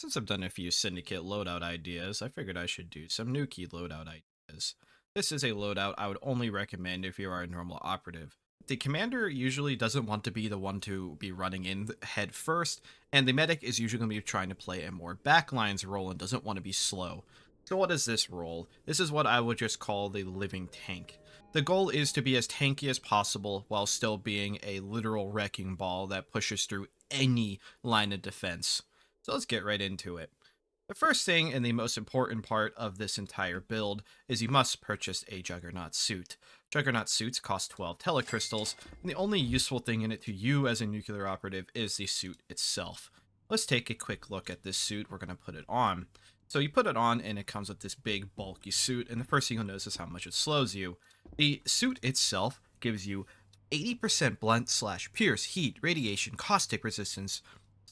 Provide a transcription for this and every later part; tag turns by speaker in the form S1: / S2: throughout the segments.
S1: Since I've done a few Syndicate loadout ideas, I figured I should do some Nukie loadout ideas. This is a loadout I would only recommend if you are a normal operative. The commander usually doesn't want to be the one to be running in head first, and the medic is usually going to be trying to play a more backlines role and doesn't want to be slow. So what is this role? This is what I would just call the living tank. The goal is to be as tanky as possible while still being a literal wrecking ball that pushes through any line of defense. So let's get right into it. The first thing and the most important part of this entire build is you must purchase a Juggernaut suit. Juggernaut suits cost 12 telecrystals, and the only useful thing in it to you as a nuclear operative is the suit itself. Let's take a quick look at this suit. We're going to put it on. So you put it on and it comes with this big bulky suit, and the first thing you'll notice is how much it slows you. The suit itself gives you 80% blunt/pierce, heat, radiation, caustic resistance,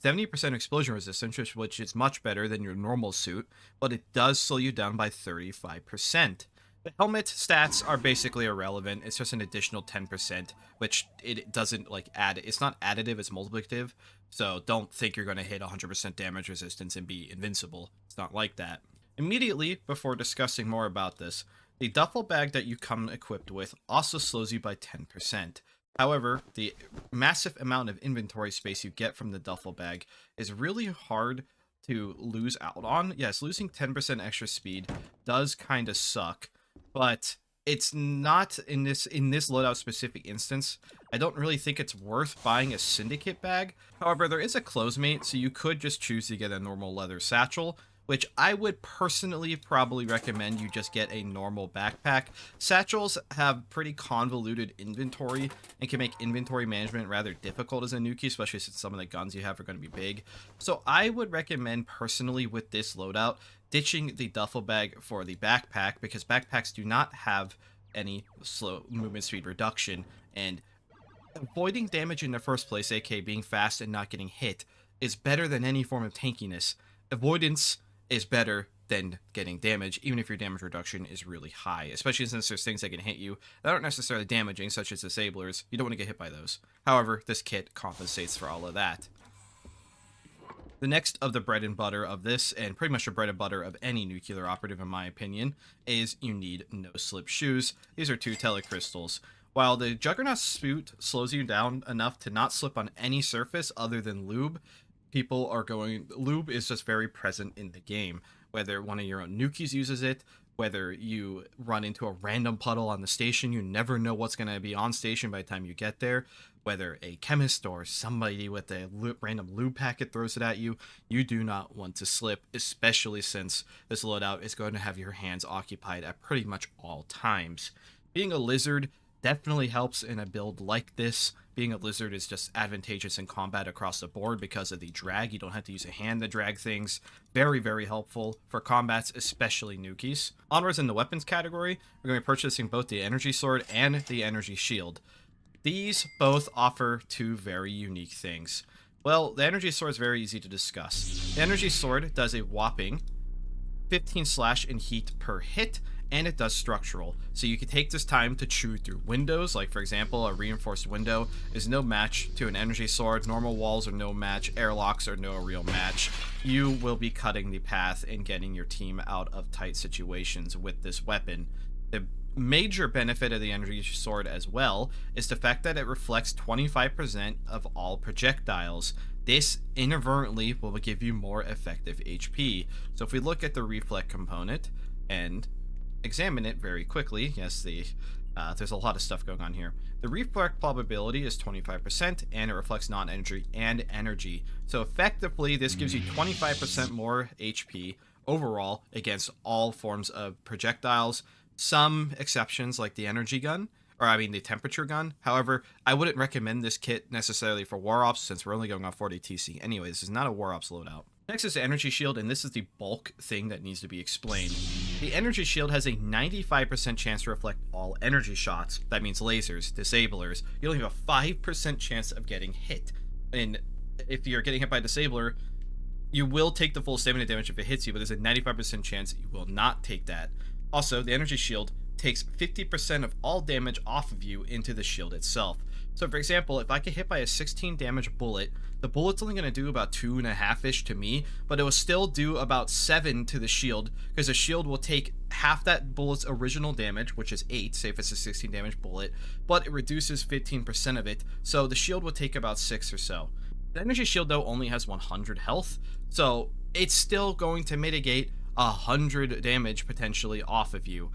S1: 70% explosion resistance, which is much better than your normal suit, but it does slow you down by 35%. The helmet stats are basically irrelevant. It's just an additional 10%, which it doesn't like add. It's not additive, it's multiplicative. So don't think you're going to hit 100% damage resistance and be invincible. It's not like that. Immediately before discussing more about this, the duffel bag that you come equipped with also slows you by 10%. However, the massive amount of inventory space you get from the duffel bag is really hard to lose out on. Yes, losing 10% extra speed does kind of suck, but it's not in this loadout specific instance. I don't really think it's worth buying a syndicate bag. However, there is a closemate, so you could just choose to get a normal leather satchel, which I would personally probably recommend you just get a normal backpack. Satchels have pretty convoluted inventory and can make inventory management rather difficult as a Nukie, especially since some of the guns you have are going to be big. So I would recommend personally with this loadout, ditching the duffel bag for the backpack, because backpacks do not have any slow movement speed reduction, and avoiding damage in the first place, aka being fast and not getting hit, is better than any form of tankiness. Avoidance is better than getting damage, even if your damage reduction is really high, especially since there's things that can hit you that aren't necessarily damaging, such as disablers. You don't want to get hit by those. However, this kit compensates for all of that. The next of the bread and butter of this, and pretty much the bread and butter of any nuclear operative in my opinion, is you need no-slip shoes. These are 2 telecrystals. While the Juggernaut suit slows you down enough to not slip on any surface other than lube, lube is just very present in the game. Whether one of your own nukies uses it, whether you run into a random puddle on the station, you never know what's going to be on station by the time you get there. Whether a chemist or somebody with a random lube packet throws it at you, you do not want to slip, especially since this loadout is going to have your hands occupied at pretty much all times. Being a lizard definitely helps in a build like this. Being a lizard is just advantageous in combat across the board because of the drag. You don't have to use a hand to drag things. Very, very helpful for combats, especially nukies. Onwards in the weapons category, we're going to be purchasing both the energy sword and the energy shield. These both offer 2 very unique things. Well, the energy sword is very easy to discuss. The energy sword does a whopping 15 slash in heat per hit, and it does structural. So you can take this time to chew through windows, like for example, a reinforced window is no match to an energy sword, normal walls are no match, airlocks are no real match. You will be cutting the path and getting your team out of tight situations with this weapon. The major benefit of the energy sword as well is the fact that it reflects 25% of all projectiles. This inadvertently will give you more effective HP. So if we look at the reflect component and examine it very quickly, yes, there's a lot of stuff going on here. The reflect probability is 25%, and it reflects non-energy and energy. So effectively, this gives you 25% more HP overall against all forms of projectiles. Some exceptions, like the energy gun, the temperature gun. However, I wouldn't recommend this kit necessarily for War Ops, since we're only going on 40 TC anyway. This is not a War Ops loadout. Next is the energy shield, and this is the bulk thing that needs to be explained. The energy shield has a 95% chance to reflect all energy shots. That means lasers, disablers. You only have a 5% chance of getting hit. And if you're getting hit by a disabler, you will take the full stamina damage if it hits you, but there's a 95% chance you will not take that. Also, the energy shield takes 50% of all damage off of you into the shield itself. So for example, if I get hit by a 16 damage bullet The bullet's only going to do about 2.5-ish to me, but it will still do about 7 to the shield, because the shield will take half that bullet's original damage, which is 8, say if it's a 16 damage bullet, but it reduces 15% of it, so the shield will take about 6 or so. The energy shield, though, only has 100 health, so it's still going to mitigate 100 damage potentially off of you.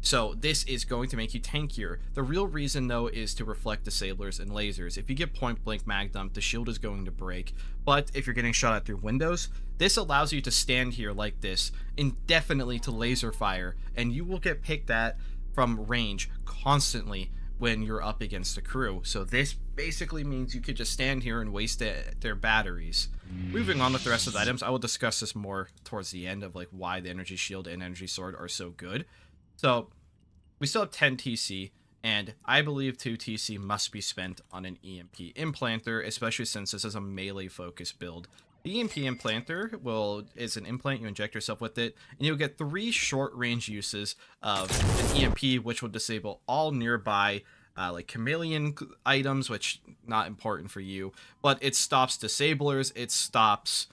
S1: So this is going to make you tankier. The real reason, though, is to reflect disablers and lasers. If you get point blank mag dump, the shield is going to break. But if you're getting shot at through windows, this allows you to stand here like this indefinitely to laser fire, and you will get picked at from range constantly when you're up against a crew. So this basically means you could just stand here and waste their batteries. Moving on with the rest of the items, I will discuss this more towards the end of like why the energy shield and energy sword are so good. So we still have 10 TC, and I believe 2 TC must be spent on an EMP implanter, especially since this is a melee focused build. The EMP implanter is an implant. You inject yourself with it, and you'll get 3 short range uses of an EMP, which will disable all nearby like chameleon items, which not important for you, but it stops disablers, it stops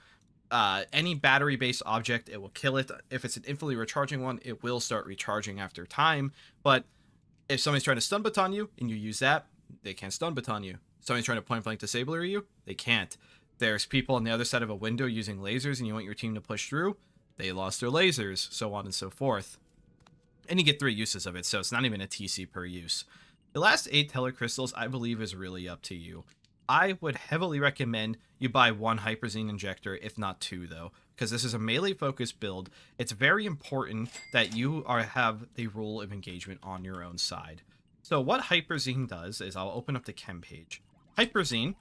S1: any battery-based object, it will kill it. If it's an infinitely recharging one, it will start recharging after time. But if somebody's trying to stun baton you and you use that, they can't stun baton you. Somebody's trying to point blank disabler you, they can't. There's people on the other side of a window using lasers and you want your team to push through, they lost their lasers, so on and so forth. And you get 3 uses of it, so it's not even a TC per use. The last 8 Teller Crystals, I believe, is really up to you. I would heavily recommend you buy 1 Hyperzine injector, if not 2, though, because this is a melee-focused build. It's very important that you have the rule of engagement on your own side. So what Hyperzine does is, I'll open up the chem page. Hyperzine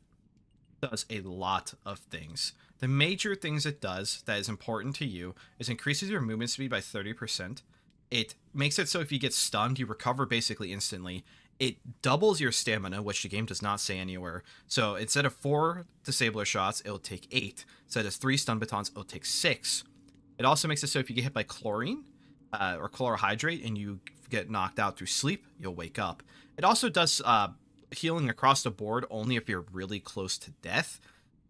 S1: does a lot of things. The major things it does that is important to you is increases your movement speed by 30%. It makes it so if you get stunned, you recover basically instantly. It doubles your stamina, which the game does not say anywhere. So instead of 4 disabler shots, it'll take 8. Instead of 3 stun batons, it'll take 6. It also makes it so if you get hit by chlorine or chlorohydrate and you get knocked out through sleep, you'll wake up. It also does healing across the board only if you're really close to death.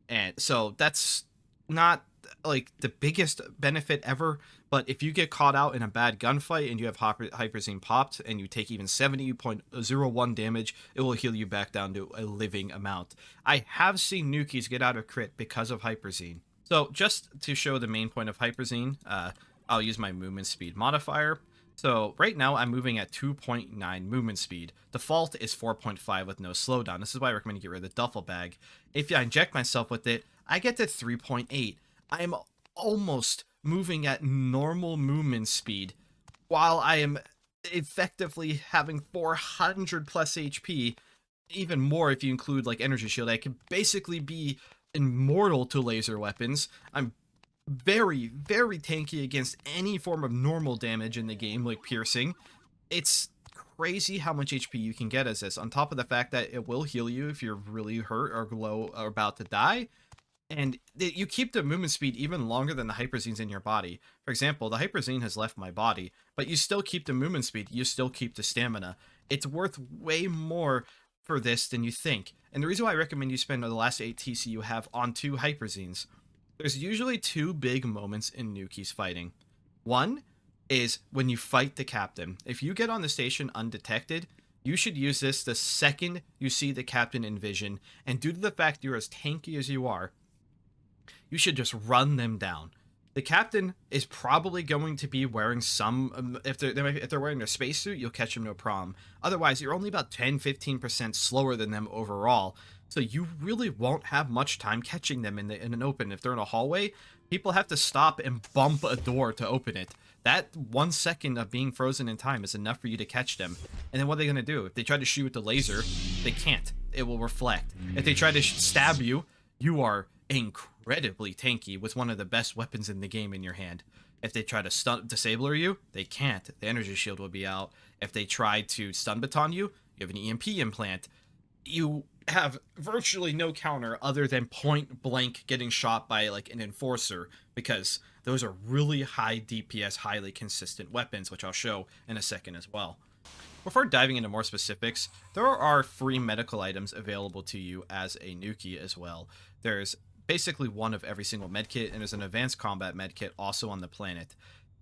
S1: And so that's not like the biggest benefit ever, but if you get caught out in a bad gunfight and you have Hyperzine popped and you take even 70.01 damage, it will heal you back down to a living amount. I have seen Nukies get out of crit because of Hyperzine. So just to show the main point of Hyperzine, I'll use my movement speed modifier. So right now I'm moving at 2.9 movement speed. Default is 4.5 with no slowdown. This is why I recommend you get rid of the duffel bag. If I inject myself with it, I get to 3.8. I'm almost moving at normal movement speed while I am effectively having 400 plus HP, even more if you include like energy shield. I can basically be immortal to laser weapons. I'm very, very tanky against any form of normal damage in the game, like piercing. It's crazy how much HP you can get as this, on top of the fact that it will heal you if you're really hurt or low or about to die. And you keep the movement speed even longer than the Hyperzine's in your body. For example, the Hyperzine has left my body, but you still keep the movement speed, you still keep the stamina. It's worth way more for this than you think. And the reason why I recommend you spend the last 8 TC you have on 2 Hyperzines, there's usually 2 big moments in Nukies fighting. One is when you fight the captain. If you get on the station undetected, you should use this the second you see the captain in vision, and due to the fact you're as tanky as you are, you should just run them down. The captain is probably going to be wearing some, if they're wearing their spacesuit, you'll catch them no problem. Otherwise, you're only about 10-15% slower than them overall, so you really won't have much time catching them in an open. If they're in a hallway, people have to stop and bump a door to open it. That 1 second of being frozen in time is enough for you to catch them. And then what are they going to do? If they try to shoot with the laser, they can't. It will reflect. If they try to stab you, you are incredibly tanky with one of the best weapons in the game in your hand. If they try to disabler you, they can't. The energy shield will be out. If they try to stun baton you, you have an EMP implant. You have virtually no counter other than point blank getting shot by like an enforcer, because those are really high DPS, highly consistent weapons, which I'll show in a second as well. Before diving into more specifics, there are free medical items available to you as a Nukie as well. There's basically one of every single medkit, and there's an advanced combat medkit also on the planet.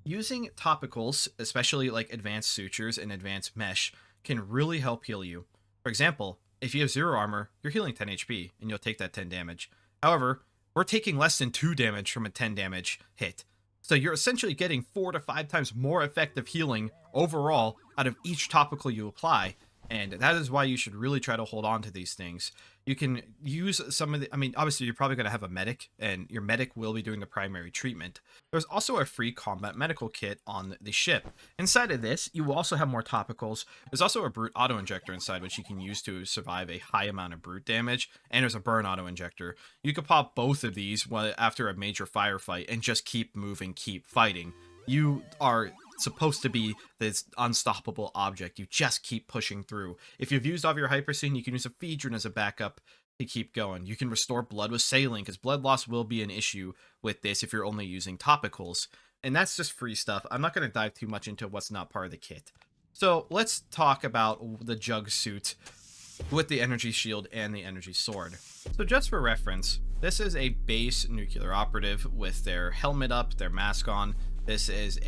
S1: Using topicals, especially like advanced sutures and advanced mesh, can really help heal you. For example, if you have 0 armor, you're healing 10 HP, and you'll take that 10 damage. However, we're taking less than 2 damage from a 10 damage hit. So you're essentially getting 4 to 5 times more effective healing overall out of each topical you apply. And that is why you should really try to hold on to these things. You can use some of the, I mean, obviously you're probably going to have a medic, and your medic will be doing the primary treatment. There's also a free combat medical kit on the ship. Inside of this, you will also have more topicals. There's also a brute auto injector inside, which you can use to survive a high amount of brute damage. And there's a burn auto injector. You could pop both of these after a major firefight and just keep moving, keep fighting. You are supposed to be this unstoppable object. You just keep pushing through. If you've used off your Hyperzine, you can use a Ephedrine as a backup to keep going. You can restore blood with saline, because blood loss will be an issue with this if you're only using topicals. And that's just free stuff. I'm not going to dive too much into what's not part of the kit. So let's talk about the jugg suit with the energy shield and the energy sword. So just for reference, this is a base nuclear operative with their helmet up, their mask on. This is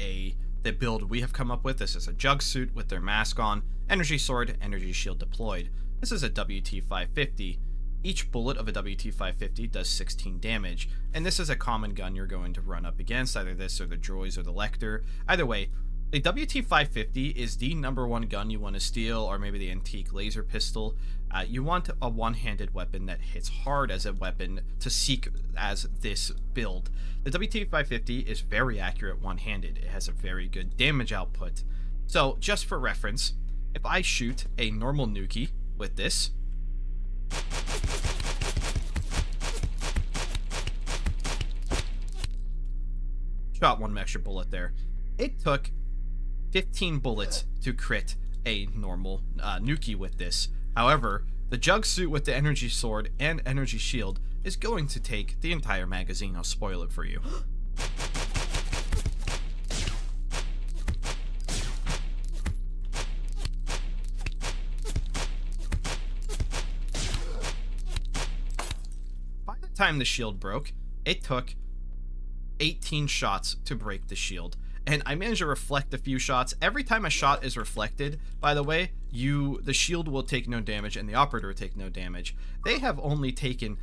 S1: the build we have come up with. This is a jugg suit with their mask on, energy sword, energy shield deployed. This is a WT-550. Each bullet of a WT-550 does 16 damage, and this is a common gun you're going to run up against, either this or the droids or the Lecter. Either way, the WT-550 is the #1 gun you want to steal, or maybe the antique laser pistol. You want a one-handed weapon that hits hard as a weapon to seek as this build. The WT-550 is very accurate one-handed. It has a very good damage output. So, just for reference, if I shoot a normal Nukie with this, shot one extra bullet there. It took 15 bullets to crit a normal Nukie with this. However, the jugg suit with the energy sword and energy shield is going to take the entire magazine. I'll spoil it for you. By the time the shield broke, it took 18 shots to break the shield. And I managed to reflect a few shots. Every time a shot is reflected, by the way, the shield will take no damage and the operator will take no damage. They have only taken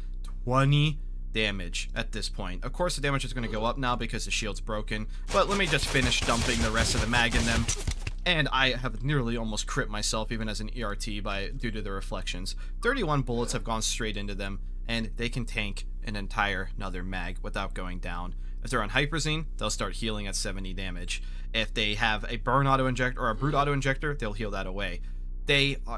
S1: 20 damage at this point. Of course, the damage is going to go up now because the shield's broken, but let me just finish dumping the rest of the mag in them. And I have nearly almost crit myself, even as an ERT, due to the reflections. 31 bullets have gone straight into them, and they can tank an entire another mag without going down. If they're on Hyperzine, they'll start healing at 70 damage. If they have a burn auto injector or a brute auto injector, they'll heal that away.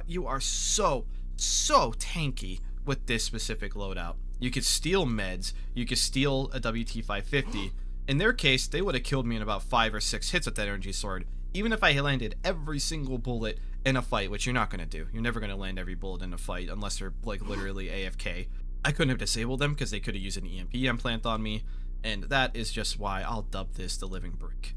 S1: You are so tanky with this specific loadout. You could steal meds, you could steal a WT-550. In their case, they would have killed me in about 5 or 6 hits with that energy sword, even if I landed every single bullet in a fight, which you're not going to do. You're never going to land every bullet in a fight unless they're like literally AFK. I couldn't have disabled them because they could have used an EMP implant on me. And that is just why I'll dub this the living brick.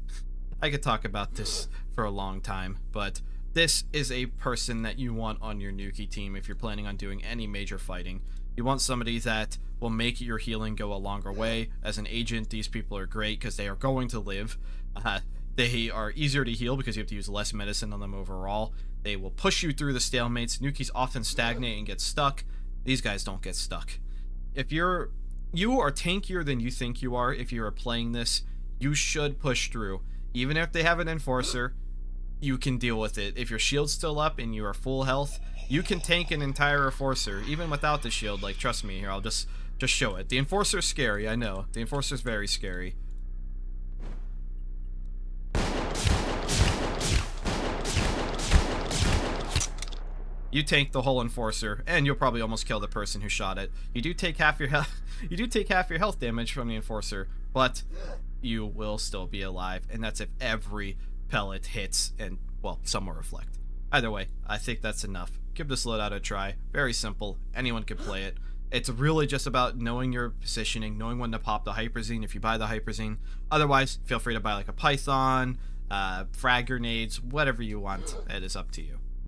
S1: I could talk about this for a long time, but this is a person that you want on your Nukie team if you're planning on doing any major fighting. You want somebody that will make your healing go a longer way. As an agent, these people are great because they are going to live. They are easier to heal because you have to use less medicine on them overall. They will push you through the stalemates. Nukies often stagnate and get stuck. These guys don't get stuck. If you are tankier than you think you are. If you are playing this, you should push through. Even if they have an enforcer, you can deal with it. If your shield's still up and you are full health, you can tank an entire enforcer, even without the shield. Like, trust me here, I'll just show it. The enforcer's scary, I know. The enforcer's very scary. You tank the whole enforcer, and you'll probably almost kill the person who shot it. You do take half your health. You do take half your health damage from the enforcer, but you will still be alive, and that's if every pellet hits, and well, some will reflect. Either way, I think that's enough. Give this loadout a try. Very simple. Anyone can play it. It's really just about knowing your positioning, knowing when to pop the Hyperzine if you buy the Hyperzine. Otherwise, feel free to buy like a Python, frag grenades, whatever you want. It is up to you.